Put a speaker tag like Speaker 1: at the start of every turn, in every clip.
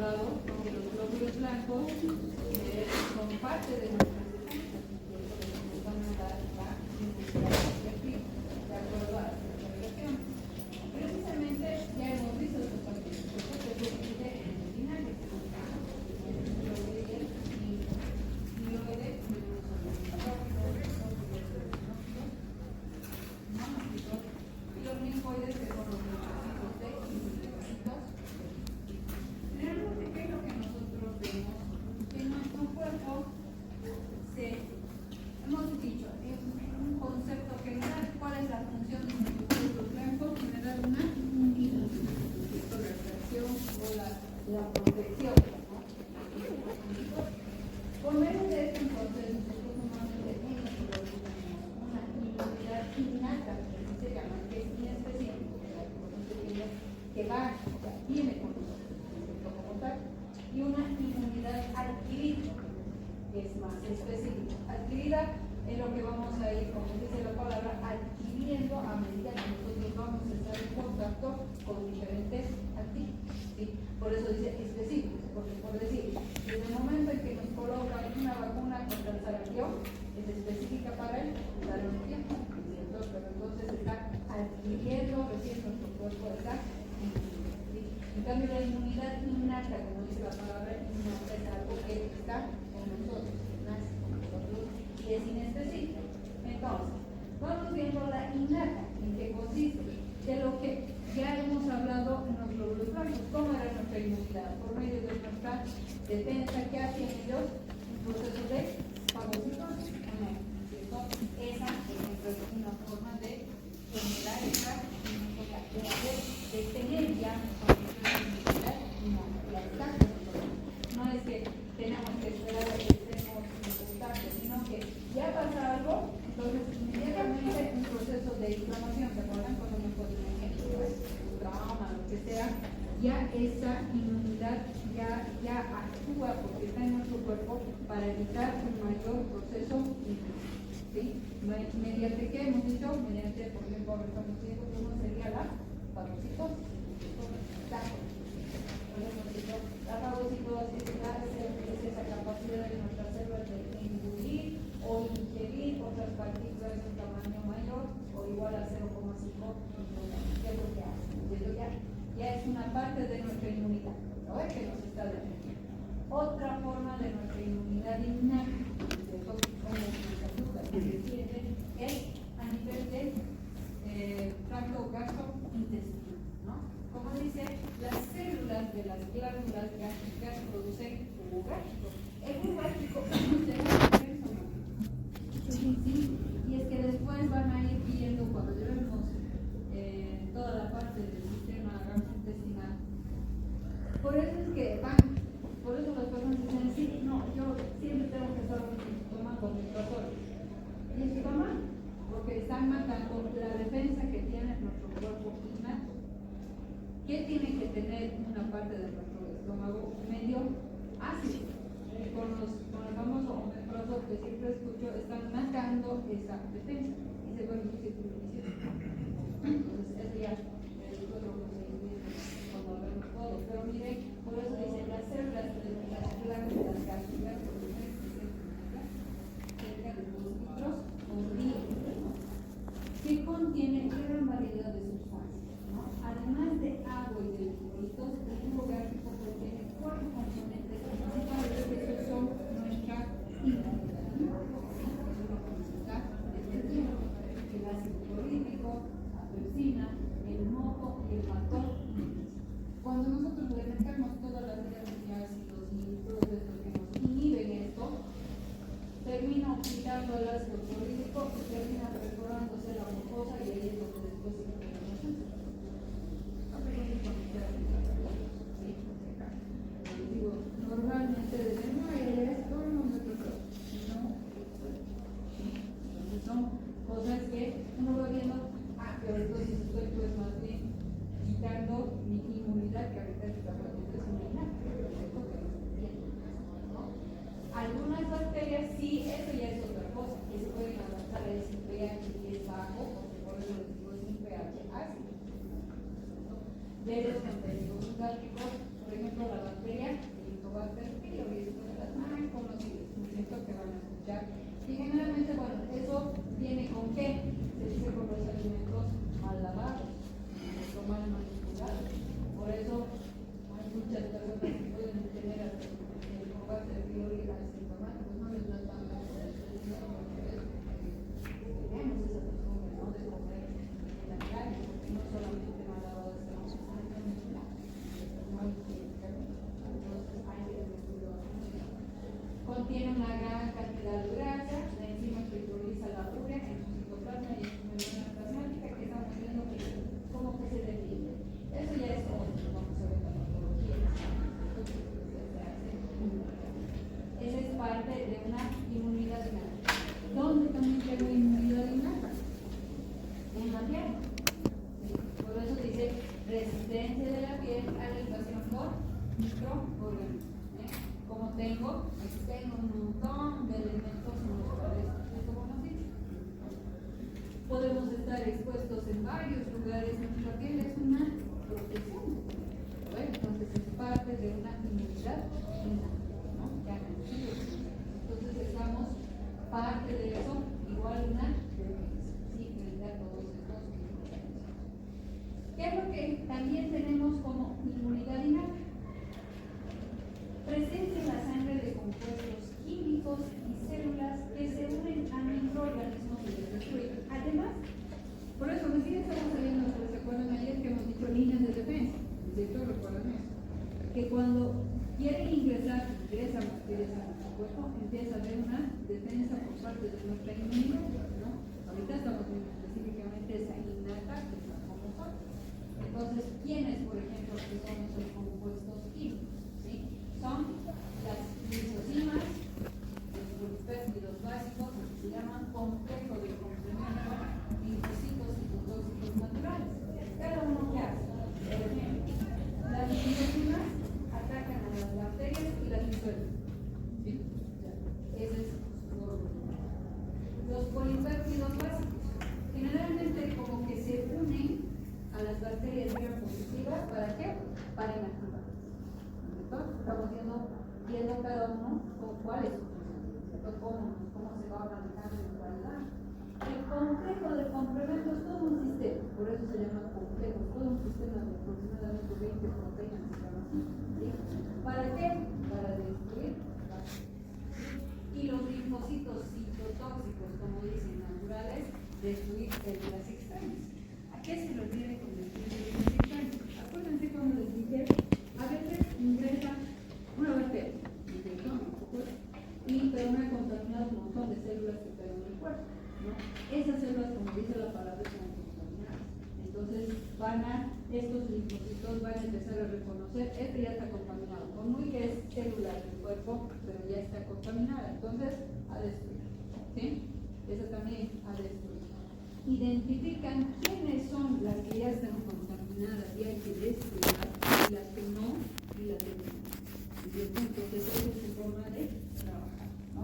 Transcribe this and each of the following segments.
Speaker 1: hablado que los glóbulos blancos son parte de nuestras defensas, que nos van a dar la inmunidad efectiva, de acuerdo a la investigación. Precisamente ya hemos visto estos partidos, porque se divide en el binario, y los linfoides que son los linfocitos T y los linfocitos. Realmente, ¿qué es lo que nosotros vemos? Que en nuestro cuerpo hemos dicho, es un concepto general, ¿cuál es la función de nuestros glóbulos blancos? Generar una inmunidad, la reacción o la protección, ¿no? Por medio de esto, entonces, nosotros normalmente tenemos una inmunidad innata, que se llama, que es inespecífica, que va, o sea, viene con nosotros, como tal, y una inmunidad adquirida, que es más específica. Adquirida es lo que vamos a ir, como dice la palabra, adquiriendo a medida que nosotros vamos a estar en contacto con diferentes activos, ¿sí? Por eso dice específico, porque por decir, desde el momento en que nos colocan una vacuna contra el sarampión, es específica para el sarampión, ¿cierto? Pero entonces está adquiriendo recién nuestro cuerpo esa inmunidad, ¿sí? En cambio, la inmunidad innata, como dice la palabra innata, es algo que está con nosotros, nace con nosotros y es inespecífico. Entonces, vamos viendo la innata, en qué consiste, de lo que ya hemos hablado en los glóbulos blancos. ¿Cómo era nuestra inmunidad? Por medio de nuestra defensa, que hacen ellos un proceso de fagocitosis, ¿cierto? Esa, por ejemplo, es una forma de generar esa inmunidad, de tener ya nuestra inmunidad, no, la está. No es que tenemos que esperar a que estemos en contacto, sino que ya pasa algo, entonces inmediatamente un proceso de inflamación, ¿se acuerdan? Cuando me ponen un ejemplo, un trauma, lo que sea, ya esa inmunidad ya actúa porque está en nuestro cuerpo para evitar un mayor proceso inflamatorio, ¿sí? ¿Mediante qué hemos dicho? Mediante, por ejemplo, ahora estamos viendo cómo sería la fagocitosis. La fagocitosis es esa capacidad de nuestras células de engullir o ingerir otras partículas de un tamaño mayor o igual a 0,5 microgramos. ¿Qué es lo que hace? Eso ya es una parte de nuestra inmunidad, ¿no? Que nos está defendiendo. Otra forma de nuestra inmunidad innata, de todo como nos ayuda, que se tiene, es a nivel de tracto gastrointestinal, ¿no? Como dice, las células de las glándulas gástricas producen jugo gástrico. El jugo gástrico es un defensa, sí, y es que después van a ir viendo cuando llevemos toda la parte del sistema gastrointestinal. Por eso es que por eso las personas dicen, sí, no, yo siempre tengo que estar tomando omeprazol. Y eso está mal, porque están matando la defensa que tiene nuestro cuerpo innato. ¿Qué tiene que tener una parte de nuestro estómago? Medio ácido. Con el famoso omeprazol que siempre escucho, están matando esa defensa y se vuelve un círculo vicioso. Entonces, eso ya es otro procedimiento cuando hablamos todo. Pero miren, por eso dicen las células de las glándulas gástricas producen cerca de 2 litros por día, que contiene gran variedad de sustancias, ¿no? Además de agua y de electrolitos, el jugo gástrico contiene 4 componentes principales que son nuestra inmunidad, el ácido clorhídrico, la pepsina, el moco y el factor. Cuando nosotros le metemos todas las aminoácidos y todo esto que nos inhiben esto, termina oxidando el ácido clorhídrico y termina perforándose la mucosa y ahí es donde después se enferma el cáncer. Digo, normalmente desde no eres todo el mundo que no. Entonces son cosas que uno va viendo, pero entonces estoy pues más bien quitando mi inmunidad que ahorita está poniendo es una innata, ¿no? Algunas bacterias sí, eso ya es otra cosa, que se pueden ¿ya? Y generalmente, bueno, eso viene con qué? Se dice con los alimentos mal lavados, o mal manipulados. Por eso hay muchas personas que pueden tener el combate de priori asintomático, no les da tan mal tenemos esa costumbre, ¿no? De comer en la calle, porque no solamente mal lavado estamos usando, entonces hay que tener cuidado. Contiene una gran cantidad de grasa, la enzima que hidroliza la urea en su citoplasma y en su membrana plasmática, que estamos viendo que cómo que se define. Eso ya es otro, vamos a ver la patología. Esa es parte de una inmunidad innata. ¿Dónde también tengo inmunidad innata? En la piel. ¿Sí? Por eso dice resistencia de la piel a la invasión por microorganismos. Como tengo un montón de elementos en los cuales esto conocido. Podemos estar expuestos en varios lugares. Nuestra piel es una protección. Bueno, entonces es parte de una inmunidad innata, ¿no? Ya nacido. Entonces estamos parte de eso, igual una defensa, ¿sí? Frente a todos estos microorganismos. ¿Qué es lo que también tenemos como inmunidad innata? Presencia en la sangre de compuestos químicos y células que se unen a microorganismos y los destruyen. Además, por eso recién estamos saliendo, ¿se acuerdan ayer que hemos dicho líneas de defensa? ¿Cierto? ¿Recuerdan eso? Que cuando quieren ingresan bacterias a nuestro cuerpo, empieza a haber una defensa por parte de nuestra inmunidad, ¿no? Ahorita estamos viendo específicamente esa innata que es la compuesta. Entonces, ¿quiénes, por ejemplo, que son esos compuestos químicos? ¿Sí? Son las lisocimas, los polipéptidos básicos, que se llaman complejo de complemento, linfocitos citotóxicos naturales. Cada uno que hace. Por ejemplo, las lisocimas atacan a las bacterias y las disuelven. ¿Sí? Ese es los polipéptidos básicos. Generalmente como que se unen a las bacterias gram positivas. ¿Para qué? Para inactivar. Estamos viendo cada uno con cuál es su función, cómo se va organizando en realidad. El complejo de complemento es todo un sistema, por eso se llama complejo, todo un sistema de aproximadamente 20 proteínas, se llama así. ¿Sí? ¿Para qué? Para destruir bacterias. Y los linfocitos citotóxicos, como dicen naturales, destruir células extrañas. ¿A qué se refiere con destruir células extrañas? Acuérdense cuando les dije, a veces ingresa una bacteria, pero me ha contaminado un montón de células que tengo en el cuerpo, ¿no? Esas células, como dice la palabra, son contaminadas. Entonces estos linfocitos van a empezar a reconocer, este ya está contaminado, por muy que es célula del cuerpo, pero ya está contaminada, entonces a destruir, ¿sí? Esa también a destruir. Identifican quiénes son las que ya están contaminadas y hay que destruirlas, y las que no, y las que no. Entonces esa es su forma de trabajar, ¿no?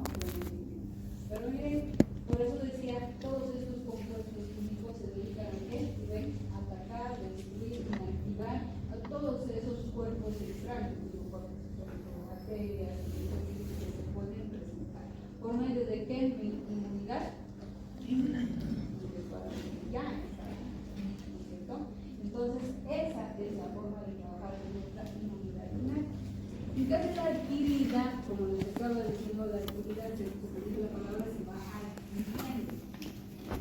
Speaker 1: Pero miren, por eso decía, todos estos compuestos químicos se dedican a qué? A atacar, destruir, inactivar a todos esos cuerpos extraños, bacterias, que se pueden presentar. ¿Por medio de qué? Inmunidad. Ya está, ¿cierto? Entonces, esa es la forma de trabajar de nuestra inmunidad innata. En cambio, la adquirida, como les estaba diciendo, la adquirida, como dice la palabra, se va adquiriendo,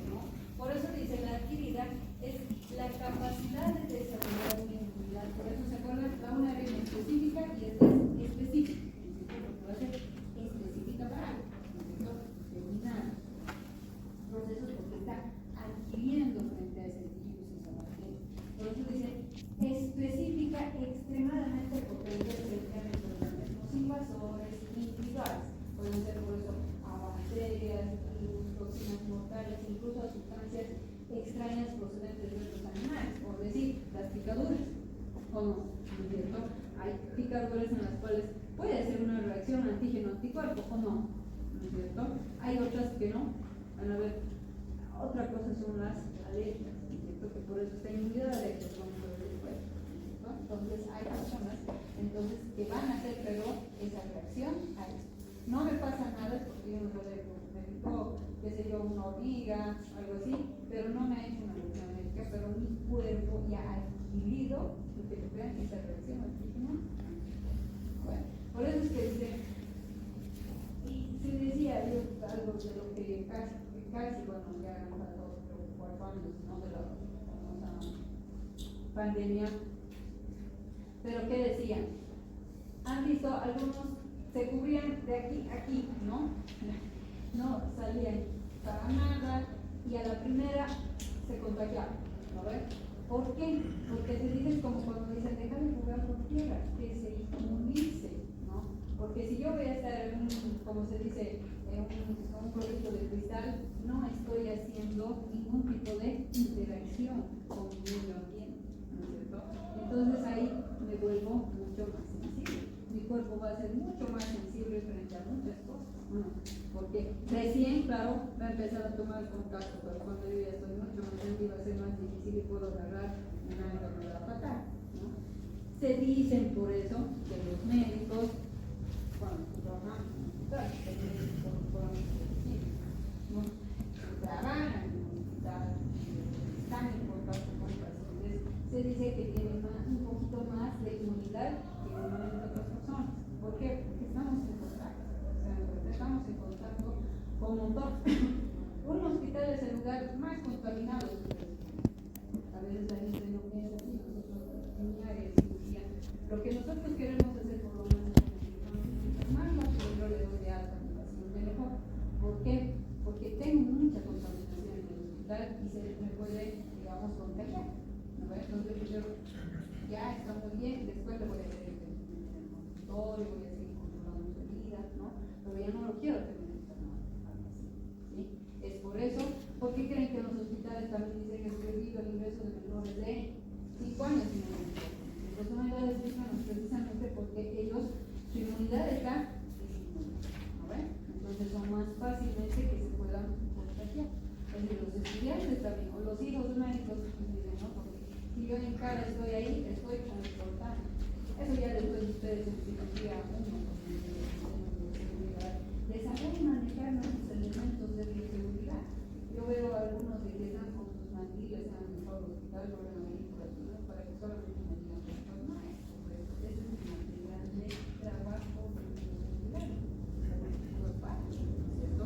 Speaker 1: ¿no? Por eso dice, la adquirida es la capacidad de desarrollar una inmunidad. Por eso se acuerdan, va una regla específica y esta es específica. Porque va a ser específica para algo, ¿no? Determinada. Procesos porque está adquiriendo frente a ese virus y esa bacteria. Por eso dice, específica extremadamente potente frente a microorganismos invasores individuales. Pueden ser por eso a bacterias, virus, toxinas mortales, incluso a sustancias extrañas procedentes de otros animales, por decir, las picaduras. ¿O no? ¿No es cierto? Hay picaduras en las cuales puede hacer una reacción antígeno-anticuerpo, ¿o no? ¿No es cierto? Hay otras que no. Van a ver, otra cosa son las alergias, ¿no es cierto? Que por eso está inmunidad a alergias, como puede ser después, ¿no? Entonces hay personas que van a hacer pero esa reacción a esto. no me pasa nada porque yo no me picó, qué sé yo, una hormiga, algo así, pero no me ha hecho una reacción alérgica, pero mi cuerpo ya ha adquirido, que te crean esa reacción alérgica. Bueno, por eso es que dice, y se decía yo algo de lo que casi bueno, ya han pasado 4 años, ¿no? De la famosa pandemia, pero ¿qué decían? Han visto algunos se cubrían de aquí a aquí, ¿no? No salían para nada y a la primera se contagiaban, ¿no ves? ¿Por qué? Porque se dice como cuando dicen, déjame jugar por tierra, que se inmunice, ¿no? Porque si yo voy a estar en un, como se dice, en un producto de cristal, no estoy haciendo ningún tipo de interacción con mi medio ambiente, ¿no es cierto? Entonces ahí me vuelvo mucho más sensible. Mi cuerpo va a ser mucho más sensible frente a muchas cosas, ¿no? Porque recién, claro, va a empezar a tomar contacto, pero cuando yo ya estoy mucho más sensible va a ser más difícil y puedo agarrar una enfermedad fatal, ¿no? Se dicen por eso que los médicos, cuando trabajan en un hospital, ¿no? Trabajan en un hospital, están en contacto con pacientes, se dice que tienen un poquito más de inmunidad que normalmente otras personas. ¿Por qué? Porque estamos en contacto, o sea, estamos en contacto con un montón. Un hospital es el lugar más contaminado. A veces la gente no piensa así, nosotros en mi área de cirugía, lo que nosotros queremos hacer por lo menos más yo le doy de alta a mi paciente mejor. ¿Por qué? Porque tengo mucha contaminación en el hospital y se me puede, digamos, contagiar, ¿no? Entonces yo ya está muy bien, después le voy a hacer el consultorio, voy a seguir controlando su vida, ¿no? Pero ya no lo quiero tener internado, algo así, ¿sí? Es por eso, ¿por qué creen que en los hospitales también dicen que es prohibido el ingreso de menores de 5 años sin inmunidad? Los menores disminuyen precisamente porque ellos, su inmunidad está disminuida, ¿no ven? Entonces son más fácilmente que se puedan contagiar. Es decir, los estudiantes también, o los hijos médicos, dicen, ¿no? Porque si yo en cara estoy ahí, estoy transportando. Eso ya después ustedes en psicología uno de seguridad, de saber manejar nuestros elementos de bioseguridad. Yo veo a algunos de que están con sus mandiles, han dejado al hospital, lo ven ahí por aquí, ¿no? Para que solamente me digan, pues no es correcto, ese es un material de trabajo de bioseguridad. ¿Cierto?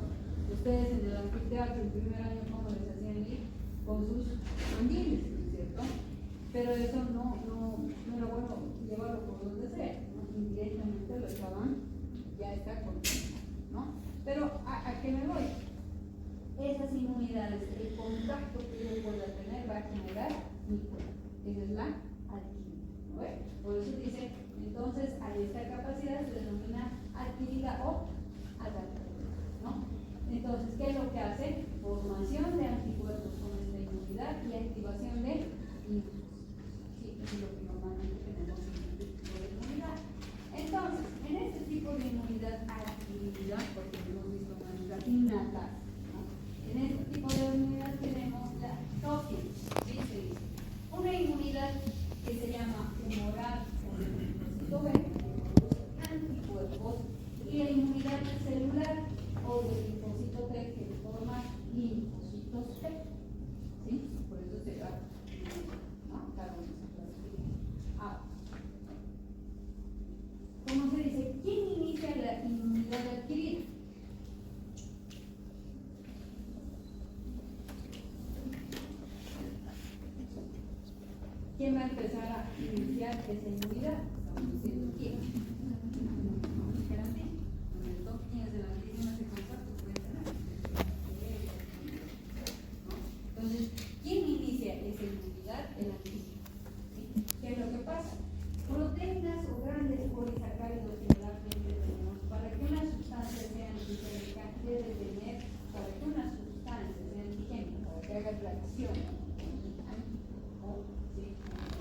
Speaker 1: Ustedes en el anfiteatro, en primer año, ¿cómo les hacían ir? Con sus mandiles, ¿cierto? Pero eso no era bueno llevarlo por donde sea, ¿no? Indirectamente lo estaban, ya está contaminado, ¿no? Pero ¿a qué me voy? Esas inmunidades, el contacto que yo pueda tener va a generar mi cuerpo. Esa es la adquirida, ¿no? Por eso dice, entonces a esta capacidad se denomina adquirida o adaptativa, ¿no? Entonces, ¿qué es lo que hace? Formación de anticuerpos con esta inmunidad y activación de linfocitos. Sí, eso es lo que normalmente tenemos en este tipo de inmunidad. Entonces, en este tipo de inmunidad adquirida, porque hemos visto manera innata, ¿no? En este tipo de inmunidad tenemos la TOFI, ¿sí? Se dice. Una inmunidad que se llama humoral o de linfocito B, que produce anticuerpos, y la inmunidad celular o de linfocito T, que forma linfocitos T. ¿Sí? Por eso se da, ¿no? Cada uno se clasifica. Ahora, ¿cómo se dice? ¿Quién inicia la inmunidad adquirida? ¿Quién va a empezar a iniciar esa inmunidad? Estamos diciendo quién. ¿Quién es de la medicina de contacto? Entonces, ¿quién inicia esa inmunidad? El antígeno. ¿Sí? ¿Qué es lo que pasa? Proteínas o grandes polisacáridos generalmente tenemos. Para que una sustancia sea antigénica, debe tener, para que una sustancia sea antigénica, para que haga reacción, ¿sí?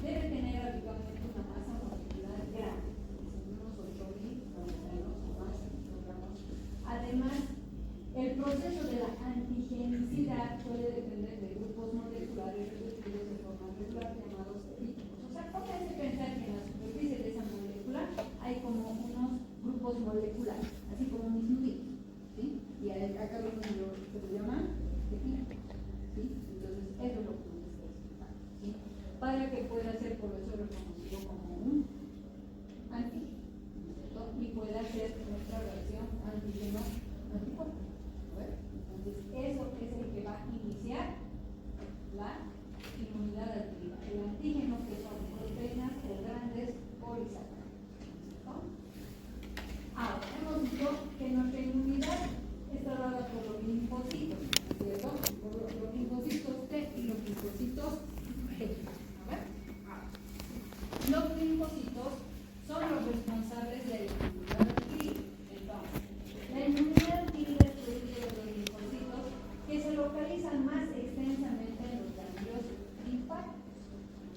Speaker 1: Debe tener habitualmente una masa molecular grande. antígeno anticuerpo. Bueno, entonces, eso es el que va a iniciar la inmunidad adquirida. El antígeno, que son proteínas o grandes polisacáridos. ¿No? Ahora, hemos dicho que nuestra inmunidad está dada por los linfocitos, ¿cierto? Por los linfocitos T y los linfocitos G. A ver. Los linfocitos son los responsables de la inmunidad adquirida. Entonces, la inmunidad adquirida es producto de los linfocitos que se localizan más extensamente en los ganglios linfáticos,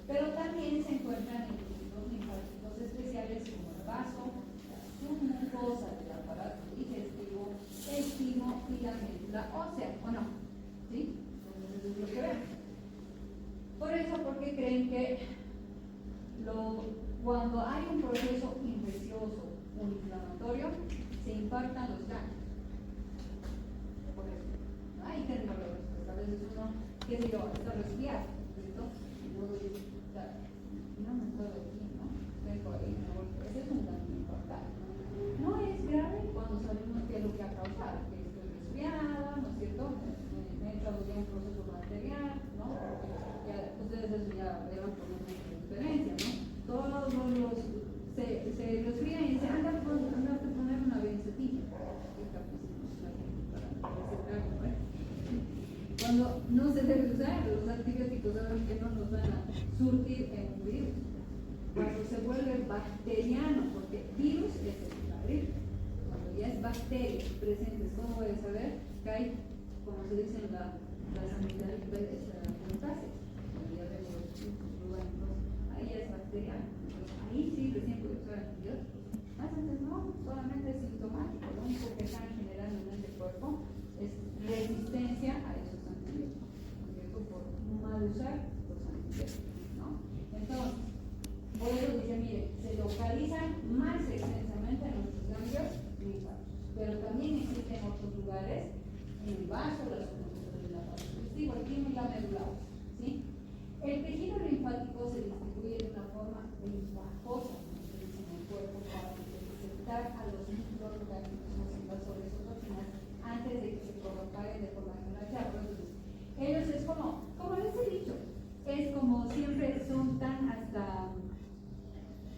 Speaker 1: pero también se encuentran en los linfáticos especiales como el vaso, la submucosa del aparato digestivo, el timo y la médula ósea, ¿o no? ¿Sí? Entonces es lo que ven. Por eso, porque creen que cuando hay un proceso infeccioso o inflamatorio, se infartan los ganglios. Por eso. Ahí tienen dolores. Pues a veces uno, qué sé yo, está resfriado, ¿cierto? Y luego dice, no me puedo aquí, ¿no? Tengo ahí, ese es un ganglio infartado. No es grave cuando sabemos qué es lo que ha causado, que estoy resfriada, ¿no es cierto? Me he entrado ya en un proceso bacteriano, ¿no? Ya, ustedes eso ya verán por una diferencia, ¿no? Todos los se resfrían y dicen, anda a poner una benzetilla. Cuando no se debe usar los antibióticos, saben que no nos van a surtir en un virus. Cuando se vuelve bacteriano, porque virus es el virus. Cuando ya es bacterias presentes, ¿cómo voy a saber que hay, como se dice en las amigdalitis, cuando ya vemos los lugares, ahí ya es bacteriano. Ahí sí recién puede usar antibióticos. Más antes no, solamente es sintomático. Lo único que están generando en este cuerpo es resistencia a esos antibióticos, ¿cierto? Por mal usar los antibióticos, ¿no? Entonces, por eso dice, mire, se localizan más extensamente en nuestros ganglios linfáticos, pero también existen otros lugares, en el vaso, las submucosas del aparato digestivo, el timo y la médula ósea, ¿sí? El tejido linfático se distribuye de una forma linfajosa, como se dice en el cuerpo, para detectar a los microorganismos invasores o toxinas antes de que se propaguen de forma generalizada. Entonces, ellos es como les he dicho, es como siempre son tan hasta,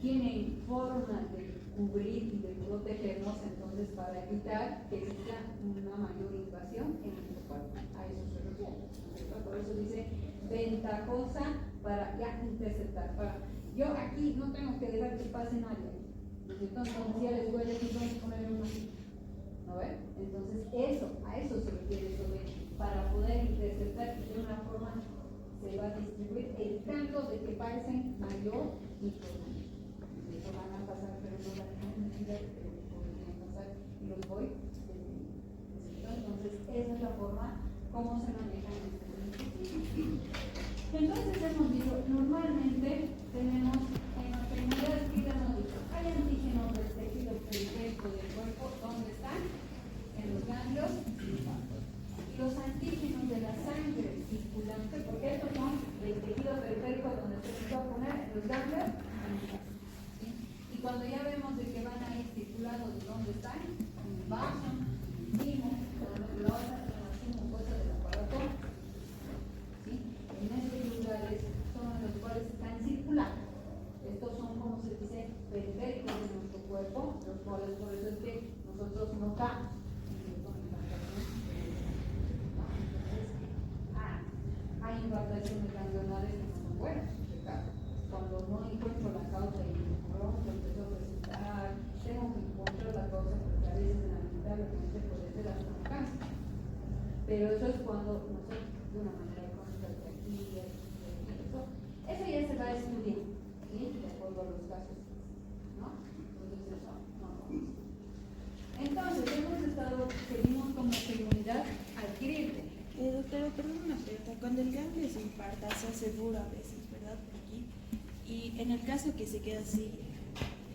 Speaker 1: tienen forma de cubrir y de protegernos, entonces para evitar que exista una mayor invasión en nuestro cuerpo. A eso se refiere, ¿no? Por eso dice ventajosa para ya interceptar. Yo aquí no tengo que dejar que pase nadie. Entonces, como ya les huele, entonces poner una. ¿No ven? Entonces, a eso se refiere eso de para poder interceptar y de una forma se va a distribuir evitando de que pasen mayor microorganismos. Eso van a pasar, pero no van a necesitar, pero podrían pasar y los voy necesitando. Entonces, esa es la forma como se manejan estos dispositivos. Entonces, hemos dicho, normalmente tenemos en nuestra inmunidad adquirida, hemos dicho, hay antígenos del tejido periférico del cuerpo, ¿dónde están? En los ganglios linfáticos. Los antígenos de la sangre circulante, porque estos son del tejido periférico donde se les va a poner en los ganglios linfáticos. ¿Sí? Y cuando ya vemos de que van a ir circulando, ¿de dónde están? En el vaso, en el timo, en la médula ósea, en la submucosa del aparato. ¿Sí? En esos lugares son los cuales están circulando. Estos son, como se dice, periféricos de nuestro cuerpo, los cuales por eso es que nosotros notamos. Hay implantaciones ganglionares que no son buenas, cuando no encuentro la causa y pronto empezó a presentar, tengo que encontrar la causa porque a veces lamentablemente puede ser hasta un cáncer. Pero eso es cuando nosotros de una manera crónica de aquí, eso ya se va a estudiar, ¿sí? De acuerdo a los casos, ¿no? Entonces eso no lo vamos. Entonces seguimos con nuestra inmunidad adquirible.
Speaker 2: Doctora, perdón una pregunta. Cuando el ganglio se infarta, se hace duro a veces, ¿verdad? Por aquí. Y en el caso que se queda así,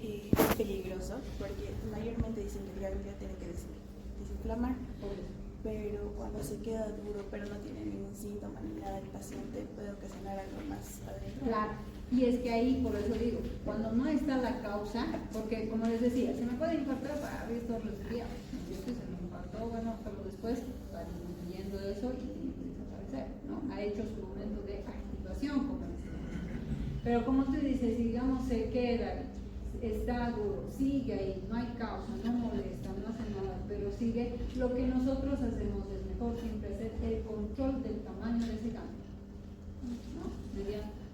Speaker 2: es peligroso, porque mayormente dicen que el ganglio tiene que desinflamar, pero cuando se queda duro, pero no tiene ningún síntoma ni nada, el paciente puede ocasionar algo más adentro.
Speaker 1: Claro, y es que ahí, por eso digo, cuando no está la causa, porque como les decía, se me puede infartar para abrir estos resfriados, todo bueno, pero después va disminuyendo eso y tiene que desaparecer, ¿no? Ha hecho su momento de activación, como decimos. Pero como tú dices, digamos, se queda, está duro, sigue ahí, no hay causa, no molesta, no hace nada, pero sigue, lo que nosotros hacemos es mejor siempre hacer el control del tamaño de ese cambio, ¿no?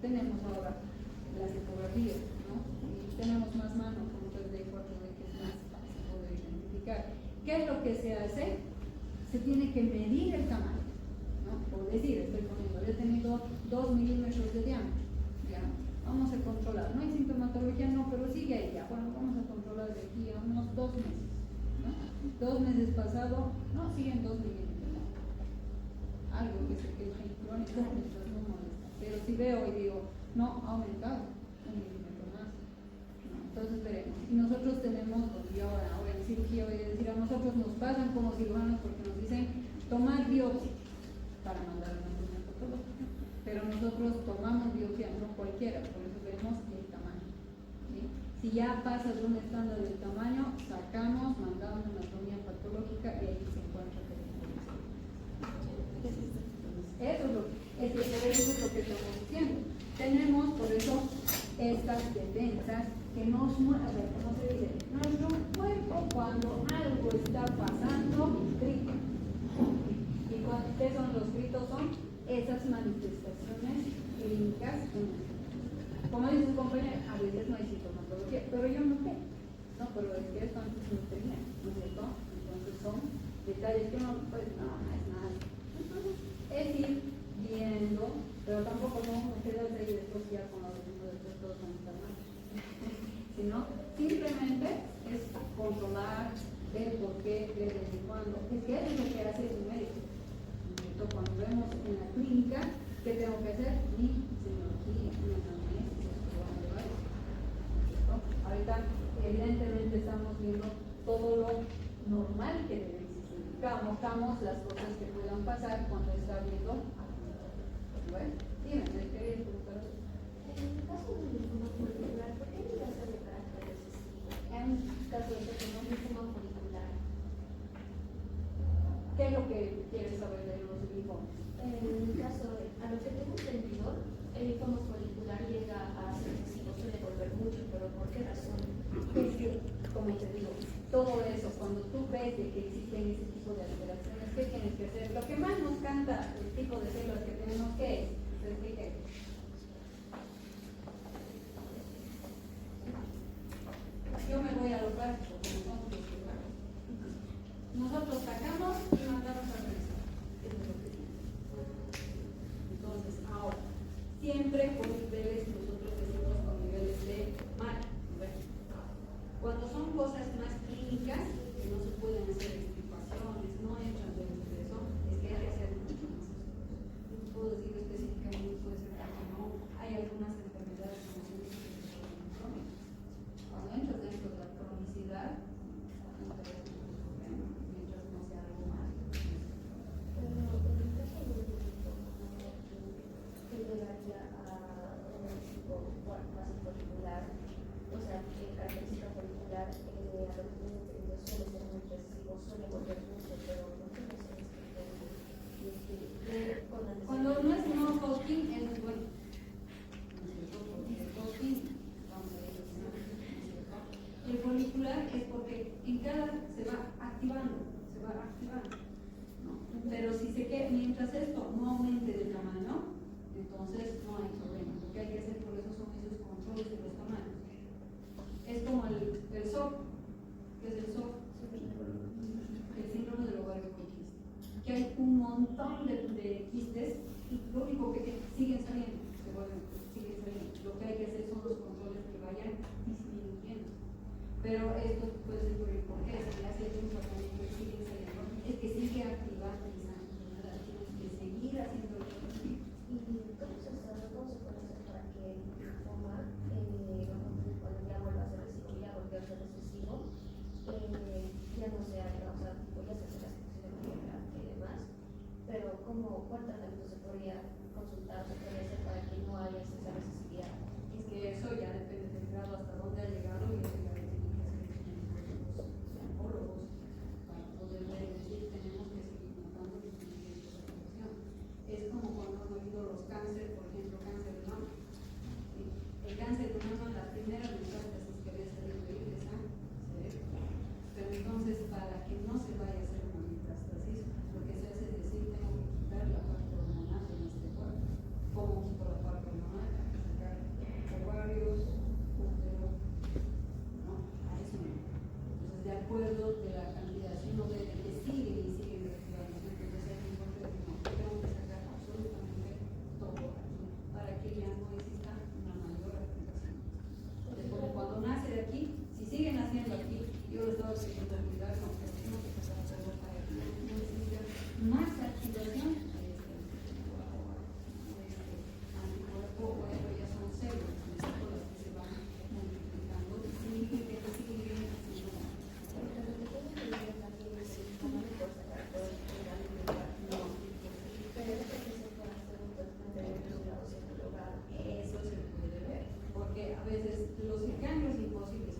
Speaker 1: Tenemos ahora las ecografías, ¿no? Y tenemos más manos, como 3D, 4D, que es más fácil poder identificar. ¿Qué es lo que se hace? Se tiene que medir el tamaño, ¿no? Por decir, estoy poniendo, he tenido 2 milímetros de diámetro, ¿ya? Vamos a controlar, no hay sintomatología, no, pero sigue ahí, ya, bueno, vamos a controlar de aquí a unos 2 meses, ¿no? 2 meses pasado, no, siguen 2 milímetros, ¿no? Algo que se queda crónico, mientras no molesta. Pero si veo y digo, no, ha aumentado 1 milímetro más, ¿no? Entonces veremos. Y nosotros tenemos, yo ahora en cirugía voy a decir, a nosotros nos pasan como cirujanos porque nos dicen tomar biopsia para mandar una anatomía patológica. Pero nosotros tomamos biopsia, no cualquiera, por eso vemos el tamaño, ¿sí? Si ya pasa de un estándar del tamaño, sacamos, mandamos una anatomía patológica y ahí se encuentra que eso es lo que estamos diciendo. Tenemos por eso estas defensas que nos mueven, a ver, ¿cómo se dice? Nuestro cuerpo cuando algo está pasando grita. ¿Y qué son los gritos? Son esas manifestaciones clínicas. Como dice su compañera, a veces no hay sintomatología, pero yo no sé, ¿no? Pero es que esto antes no tenía, ¿no es cierto? Entonces son detalles que uno, pues no es nada. Entonces, es ir viendo, pero tampoco no me quedas ahí después ya con los demás, después todos van a estar mal. Sino, simplemente es controlar, ver por qué, ver desde cuándo. Es que eso es lo que hace el médico. Cuando vemos en la clínica, ¿qué tengo que hacer? Mi semiología, mi análisis, ahorita, evidentemente, estamos viendo todo lo normal que debe existir. Camuflamos las cosas que puedan pasar cuando está viendo. Bueno, dime, ¿me querías preguntar?
Speaker 3: En el caso del linfoma folicular, ¿por qué llega a ser de carácter recesivo? En caso de que no linfoma folicular.
Speaker 1: ¿Qué es lo que quieres saber de los linfomas?
Speaker 3: En el caso de, a lo que tengo entendido, el linfoma folicular llega a ser recesivo, suele volver mucho, pero ¿por qué razón?
Speaker 1: Es que, como te digo, todo eso, cuando tú ves de que existen ese tipo de alteraciones, ¿qué tienes que hacer? Lo que más nos canta el tipo de células que tenemos, ¿qué es? ¿Qué es? Yo me voy a lo práctico, como somos los cirujanos. Nosotros sacamos y mandamos a revisar. Eso es lo que dice. Entonces, ahora, siempre con niveles, nosotros decimos con niveles de mal. Cuando son cosas más clínicas, que no se pueden hacer extirpaciones, no entran dentro de eso, es que hay que hacer mucho más. No puedo decir específicamente, puede ser que no. Hay algunas enfermedades como se dice que son crónicas. Cuando entras dentro de la cronicidad, mientras no sea algo más.
Speaker 3: Pero en el caso del linfoma que llegaría a un tipo más folicular, o sea, característica folicular, a lo que tengo entendido suele ser muy recesivo, suele volver mucho, pero no tengo
Speaker 1: Cuando no es no Hodgkin, es muy bueno. El folicular es porque en cada se va activando, ¿no? Pero si se queda, mientras esto no aumente de tamaño, entonces no hay problema. Lo que hay que hacer por eso son esos controles de los tamaños. Es como el SOP, que es el SOP, el síndrome del ovario poliquístico, que hay un montón de quistes y lo único que siguen saliendo, siguen saliendo. Lo que hay que hacer son los controles que vayan disminuyendo. Pero esto puede ser por qué se le hace un tratamiento que sigue saliendo, es que sigue activando esa enfermedad, tienes que seguir haciendo el tratamiento.
Speaker 3: ¿Y cómo se puede hacer para que el linfoma, cuando ya vuelva a ser recesivo, ya volvió a ser recesivo, ya no sea, o sea, pues ya se hace la exposición radiográfica y demás, pero ¿cuál tratamiento se podría consultar, se podría hacer para que no haya esa recesividad?
Speaker 1: Es que eso ya depende del grado hasta dónde ha llegado y eso ya tienen que hacer los oncólogos para poder ver acuerdo de la cantidad, si uno ve que sigue y sigue reactivando, entonces es importante decir, no, tengo que sacar absolutamente todo aquí para que ya no exista una mayor activación. Entonces, como cuando nace de aquí, si siguen haciendo aquí, yo les doy que cuidar, no, que tengo que pasar a hacerlo para que no exista más activación. Anticuerpo, bueno, ya son células, las que se van multiplicando y siguen haciendo. Eso se puede ver, porque a veces los cambios imposibles.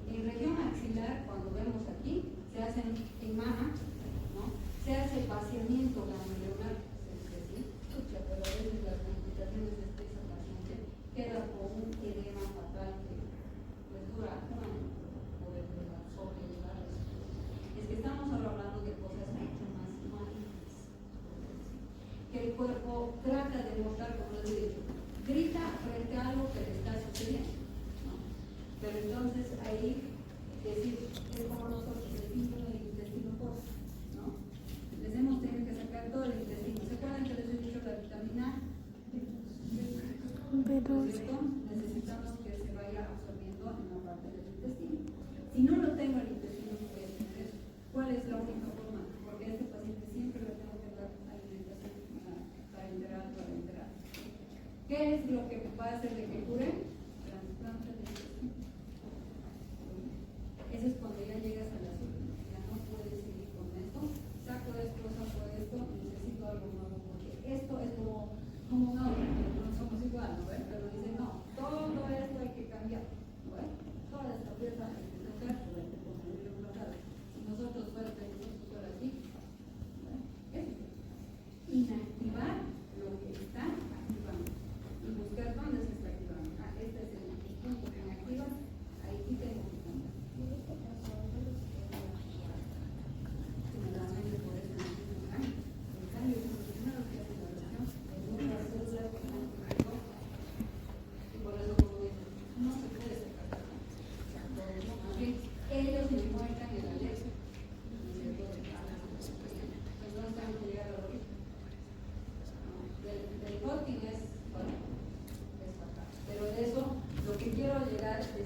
Speaker 1: En región axilar, cuando vemos aquí, se hacen en mama, ¿no? Se hace vaciamiento ganglionar, pero a veces las complicaciones de esta paciente queda con un edema fatal que les dura un año poder sobrellevar eso. Es que estamos ahora hablando de cosas mucho más malignas, que el cuerpo trata de mostrar, como les he dicho, grita frente a algo que le está sucediendo, ¿no? Pero entonces ahí, decir, es como nosotros, el intestino post, ¿no? Les hemos tenido que sacar todo el intestino. ¿Se acuerdan que les he dicho la vitamina B12? Necesitamos que se vaya absorbiendo en la parte del intestino. Si no lo tengo el intestino, no puede tener eso. ¿Cuál es la única forma? Porque a este paciente siempre le tengo que dar alimentación para enterar. ¿Qué es lo que va a hacer de que cure? Trasplante de intestino. Eso es cuando ya llegas a la última, ya no puedes seguir con esto, saco esto, necesito algo nuevo, porque esto es como un auto, no somos igual, ¿no? Pero dicen, no, todo esto hay que cambiar, ¿no? Toda esta pieza hay que cambiar, hay que ponerle un lado. Si nosotros fuera así, ¿no? Es inactivar lo que está activando y buscar dónde se está activando. Este es el punto que me activa, ahí sí tengo que cambiar. Ellos me muestran en la leche. Entonces tengo que llegar a lo mismo. Del Hodgkin es fatal. Pero de eso, lo que quiero llegar es que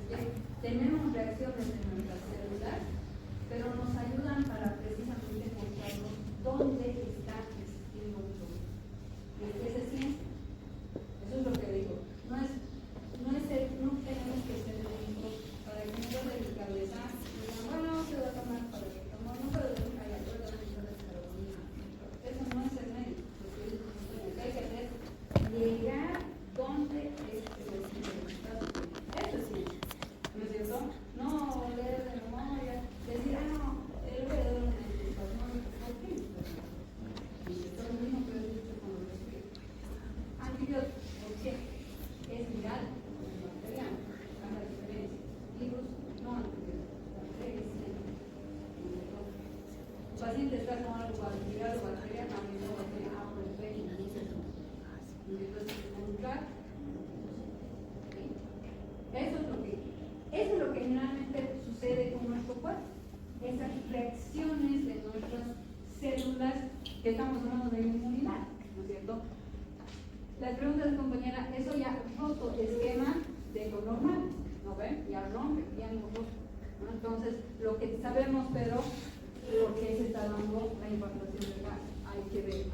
Speaker 1: tenemos reacciones en nuestra célula, pero nos ayudan para precisamente mostrarnos dónde está existiendo un problema. ¿Qué se siente? Eso es lo que digo. No tenemos que ser médicos para que no duele mi cabeza. Bueno, se va a tomar para que no puedo decir, ay, ayuda a la carolina. Eso no es ser médico. Lo que hay que hacer es llegar donde es el resultado. Eso sí, ¿no es cierto? No leer de memoria, decir, no, el alrededor de la educación, ¿por qué? Y esto es lo mismo que he dicho con los respiratorios. Antibióticos, ¿por qué? Es viral, es bacteriano, a la diferencia. Virus, no antibióticos, bacterias siempre. El paciente está con algo viral o bacteriano, a mí no va a tener agua en el pecho, y entonces, comunicar. Eso es lo que generalmente sucede con nuestro cuerpo. Esas reacciones de nuestras células que estamos hablando de inmunidad, ¿no es cierto? Las preguntas, compañera, eso ya roto esquema de lo normal, ¿no ven? Ya rompe, ya no roto, ¿no? Entonces, lo que sabemos, pero lo que se está dando la implantación del gas, hay que ver.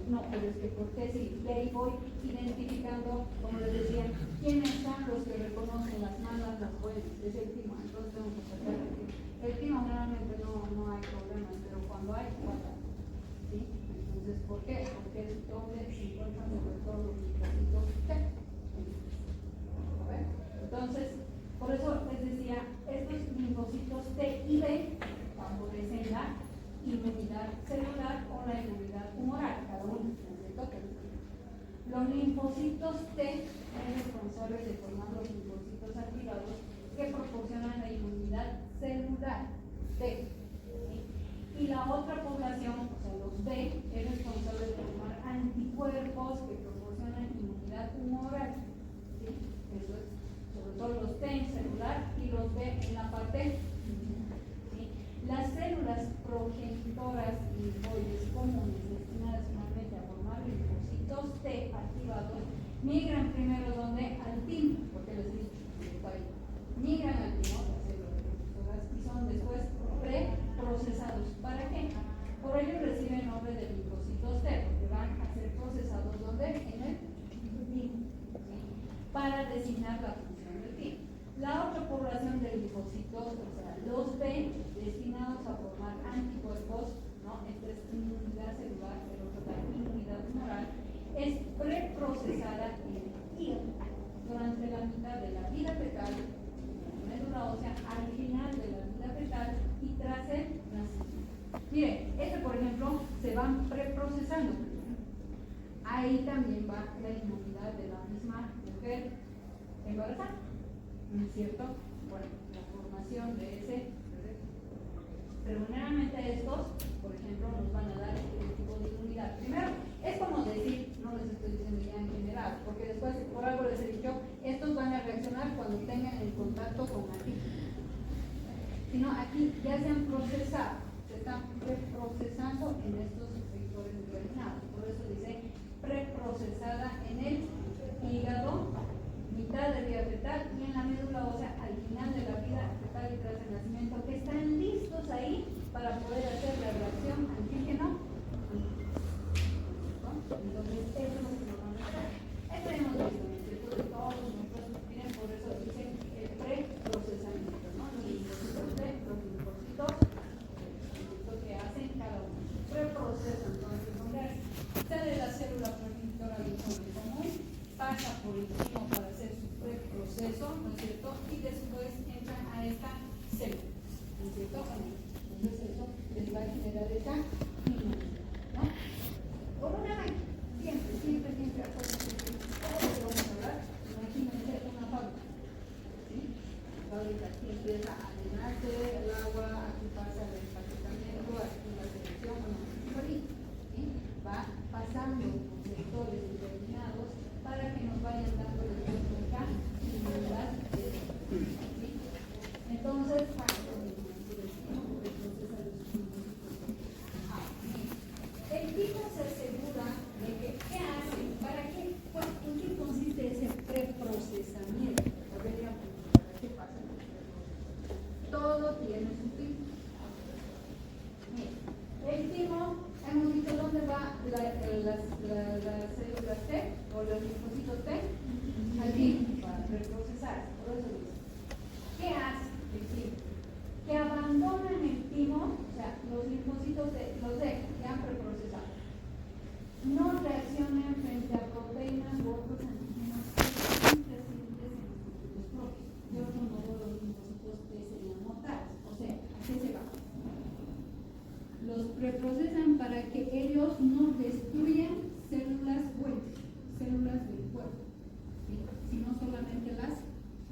Speaker 1: No, pero es que por qué si de ahí voy identificando, como les decía, quiénes son los que reconocen las malas, las buenas, es el timo, entonces tenemos que sacar el timo. El timo generalmente no hay problemas, pero cuando hay, fatal, ¿sí? Entonces, ¿por qué? Porque es donde se encuentran sobre todo los linfocitos T. Entonces, por eso les decía, estos linfocitos T y B favorecen la inmunidad celular o la inmunidad humoral, cada uno, ¿no? Los linfocitos T son responsables de formar los linfocitos activados que proporcionan la inmunidad celular T. Y la otra población, o sea, los B, es responsable de formar anticuerpos que proporcionan inmunidad humoral. ¿Sí? Eso es, sobre todo los T en celular y los B en la parte progenitoras linfoides comunes destinadas finalmente a formar linfocitos T activados migran primero donde al timo, porque les he dicho, migran al timo, las células precursores, y son después preprocesados. ¿Para qué? Por ello reciben nombre de linfocitos T, porque van a ser procesados donde en el timo, ¿sí? Para designar la función del timo. La otra población de linfocitos, o sea, los B, destinados a formar anticuerpos, ¿no? Esta es inmunidad celular, el otro es la inmunidad tumoral, es preprocesada en el hígado durante la mitad de la vida fetal, la médula ósea, al final de la vida fetal y tras el nacimiento. Miren, este por ejemplo se van preprocesando. Ahí también va la inmunidad de la misma mujer embarazada. ¿No es cierto? Bueno, la formación de ese. Pero generalmente estos, por ejemplo, nos van a dar este tipo de inmunidad. Primero, es como decir, no les estoy diciendo ya en general, porque después, por algo les he dicho, estos van a reaccionar cuando tengan el contacto con antígenos. Sino aquí ya se han procesado, se están preprocesando en estos sectores determinados. Por eso dice preprocesada en el hígado, mitad de vida fetal, y en la médula ósea al final de la vida fetal y tras el nacimiento, que están listos ahí para poder hacer la reacción antígeno. Entonces, eso es lo que nos van a hacer. Esto ya hemos visto en el círculo de todos nuestros, miren, por eso dicen el preprocesamiento, ¿no? Los linfocitos T, los linfocitos que hacen cada uno. Preprocesan, entonces, donde sale la célula progenitora linfoide común, pasa por el timo para hacer su preproceso, ¿no es cierto? Y después entran a esta célula, ¿no es cierto? Entonces eso les va a generar esa inmunidad, ¿no? Por una vez, siempre, todo lo que vamos a hablar, imagínense una fábrica, ¿sí? La fábrica aquí empieza a llenarse el agua, aquí pasa el empaquetamiento, aquí la selección, ¿sí? Va pasando por sectores determinados para que nos vayan dando después nuestra inmunidad. ¿Sí? Entonces, el tipo se asegura de que, ¿qué hace? ¿Para qué? Pues, ¿en qué consiste ese preprocesamiento? Porque digamos, ¿para qué pasa el preprocesamiento? Todo tiene su tipo. El timo, hemos dicho dónde va las células T o los linfocitos T, al timo, para preprocesar. Por eso dice, ¿qué hace el timo? Que abandonan el timo, o sea, los linfocitos T, los D, que han preprocesado, no reaccionan frente a proteínas u otros antígenos imprescindibles en los linfocitos propios. De otro modo, los linfocitos T serían mortales. O sea, ¿a qué se va? Los preprocesan para que ellos no destruyan células buenas, células del cuerpo, ¿sí? Sino solamente las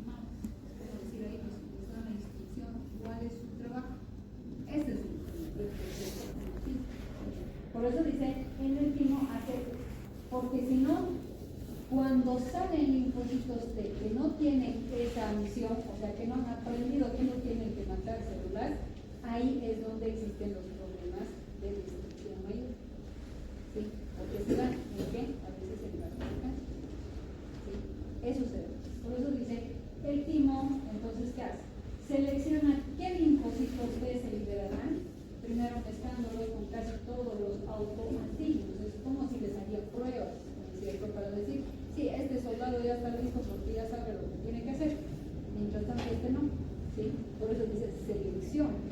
Speaker 1: malas. Es decir, ahí nos dan la instrucción cuál es su trabajo. Este es el preproceso. ¿Sí? Por eso dice, en el timo hace, porque si no, cuando salen linfocitos T que no tienen esa misión, o sea, que no han aprendido que no tienen que matar células, ahí es donde existen los problemas de destrucción mayor. ¿Sí? Porque se dan en qué? A veces en las marcas. ¿Sí? Eso se da. Por eso dice, el timo, entonces, ¿qué hace? Selecciona qué linfocitos T se liberarán, primero mezclándolos con casi todos los autoantígenos. Es como si les haría pruebas, ¿no es cierto? Para decir, sí, este soldado ya está listo porque ya sabe lo que tiene que hacer. Mientras tanto, este no. ¿Sí? Por eso dice selección.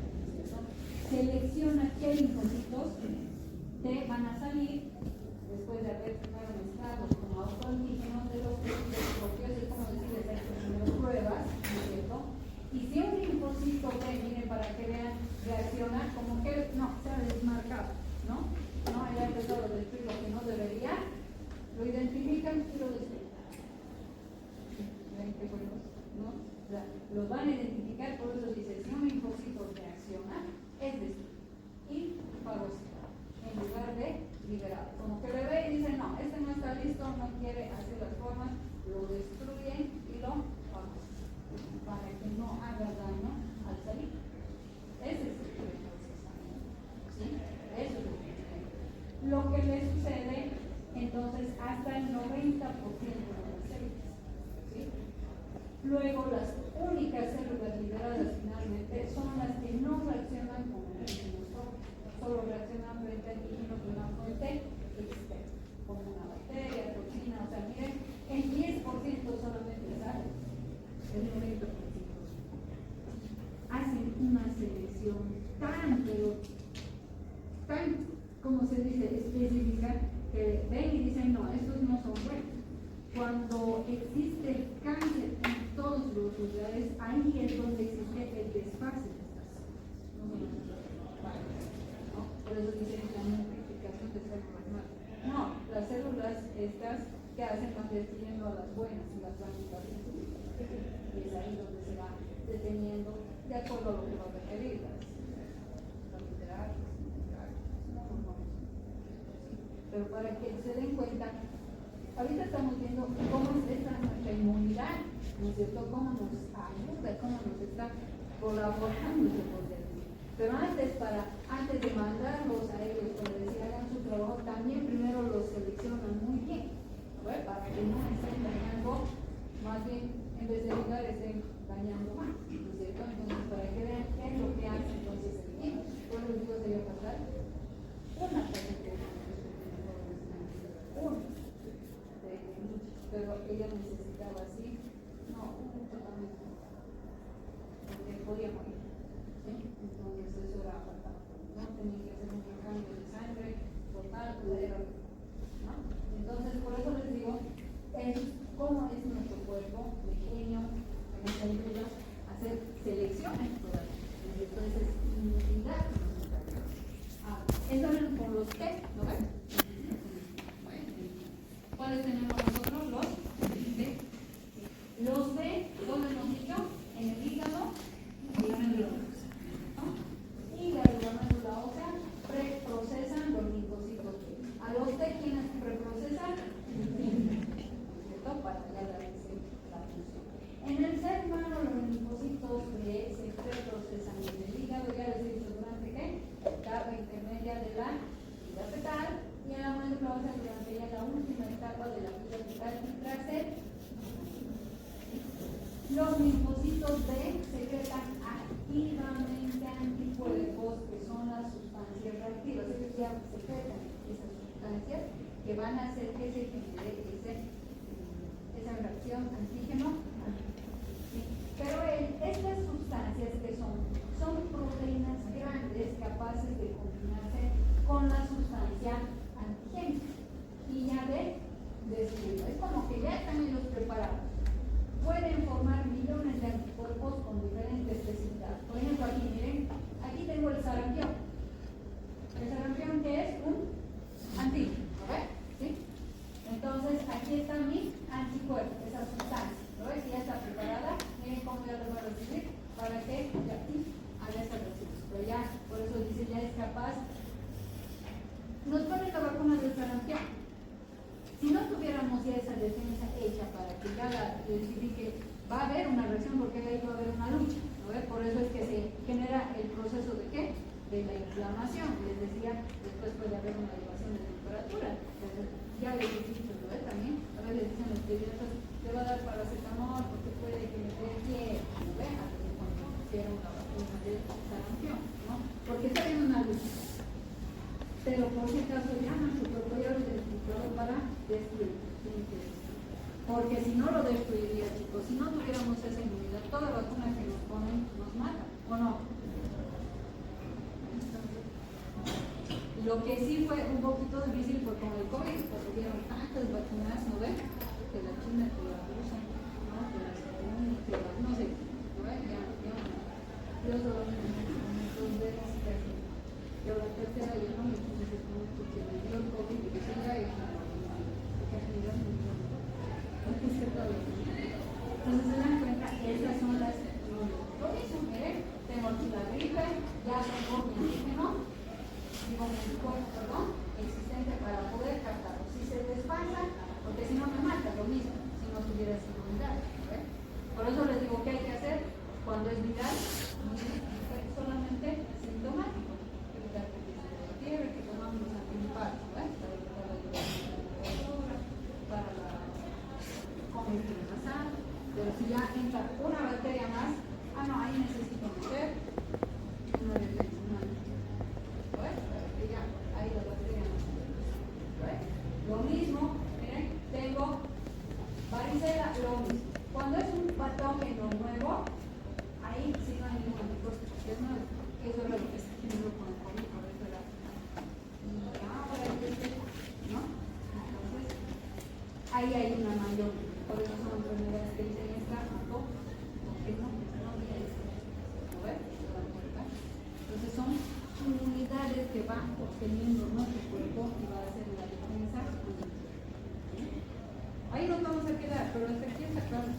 Speaker 1: Selecciona qué linfocitos te van a salir después de haber primero mezclado con autoantígenos de los propios, es como decirles, hay que hacer pruebas, ¿no es cierto? Y si un linfocito B, miren, para que vean, reacciona como que no, se ha desmarcado, ¿no? No haya empezado a destruir lo que no debería, lo identifican y lo destruyen. ¿Ven qué bueno? ¿No? O sea, los van a identificar, por eso dice, si un linfocito reacciona, es decir, y fagocitar, en lugar de liberar. Como que le ve y dice, no, este no está listo, no quiere hacer las formas, lo destruyen y lo fagocitan, para que no haga daño al salir. Ese es el procesamiento. selección tan, pero tan, como se dice, específica, que ven y dicen, no, estos no son buenos. Cuando existe cáncer en todos los lugares, ahí es donde existe el desfase de estas células. ¿No? Por eso dicen la multiplicación de células malas. No, las células estas que hacen van destruyendo a las buenas y las van quitando. Y es ahí donde se va deteniendo de acuerdo a lo que va a requerir las terapias, pero para que se den cuenta, ahorita estamos viendo cómo es nuestra inmunidad, ¿no es cierto? Cómo nos ayuda, cómo nos está colaborando ese poder. Pero antes de mandarlos a ellos para decir hagan su trabajo, también primero los seleccionan muy bien, ¿no? Para que no estén dañando, más bien en vez de ayudar estén dañando más, ¿no es cierto? Entonces para que vean qué es lo que hace entonces el equipo. Por eso digo, se iba a pasar una paciente pero ella necesitaba así, no, un tratamiento, porque podía morir, ¿sí? Entonces eso era fatal, ¿no? Tenía que hacer un cambio de sangre total, ¿no? Entonces por eso les digo, es cómo es nuestro cuerpo pequeño, que nos ayuda a hacer selecciones todavía. Entonces, inmunidad nos ayuda. Eso es por los test, ¿no ven? ¿Cuáles tenemos nosotros? Los B. Los B, ¿dónde hemos dicho? En el hígado y en el riñón. Hígado y la médula ósea preprocesan los linfocitos. A los T, ¿quiénes preprocesan? ¿Cierto? Para ya darse la función. En el ser humano, los linfocitos B se preprocesan en el hígado, ya les he dicho durante qué? Etapa intermedia de la vida fetal. Y en la médula ósea durante ya la última etapa de la vida fetal tras el. Los linfocitos B secretan activamente anticuerpos que son las sustancias reactivas. Ellos ya secretan esas sustancias que van a hacer que se genere esa reacción antígeno. Pero estas sustancias que son proteínas grandes capaces de combinarse con la sustancia antigénica y ya de destruirlo. Es como que ya están ellos preparados. Pueden formar millones de anticuerpos con diferentes especificidades. Por ejemplo, aquí miren, aquí tengo el sarampión. El sarampión que es un antígeno, ¿lo ves? ¿Sí? Entonces, aquí está mi anticuerpo, esa sustancia. ¿Lo ves? Ya está preparada. Miren cómo ya lo va a recibir para que ya aquí haga esa reacción. Pero ya, por eso dice, ya es capaz. Nos pone la vacuna del sarampión. Si no tuviéramos ya esa defensa hecha para que ya la identifique, va a haber una reacción porque ahí va a haber una lucha, ¿no? Por eso es que se genera el proceso de ¿qué? De la inflamación. Les decía, después puede haber una elevación de temperatura. Entonces, ya les he dicho, ¿no? También, a veces dicen los pediatras, le va a dar paracetamol porque puede que me dé pie, ¿no? Así cuando hicieron la vacuna del sarampión, ¿no? Porque está habiendo una lucha. Pero por si acaso ya nuestro cuerpo ya lo identificado para destruir. Porque si no lo destruiría, chicos, si no tuviéramos esa inmunidad, toda vacuna que nos ponen nos mata, ¿o no? Lo que sí fue un poquito difícil fue con el COVID, porque hubieron tantas vacunas, ¿no ven? Que la China, que la rusa, ¿no? Que las comunes, que las, no sé, ¿no ven? Ya, yo solo dos veces casi. Pero la tercera ya no me puse ese punto, que me dio el COVID y que sí ya es una cantidad muy buena. Entonces se dan cuenta, estas son las lo mismo, miren, tengo aquí la gripe, ya tengo mi antígeno, digo mi anticuerpo, perdón, existente para poder captarlo. Si se despasa, porque si no me mata, lo mismo, si no tuviera esa inmunidad. Por eso les digo, ¿qué hay que hacer? Cuando es viral, no es solamente sintomático. Que tomamos los antigripales, para evitar la temperatura, para la congestión nasal, pero si ya entra una bacteria más, no, ahí necesito meter una defensa, para que ya ahí la bacteria no se. Lo mismo, miren, tengo varicela, lo mismo. Cuando es un patógeno nuevo, ahí sí no hay que va obteniendo nuestro cuerpo y va a hacer la defensa. Ahí nos vamos a quedar, pero hasta aquí está claro.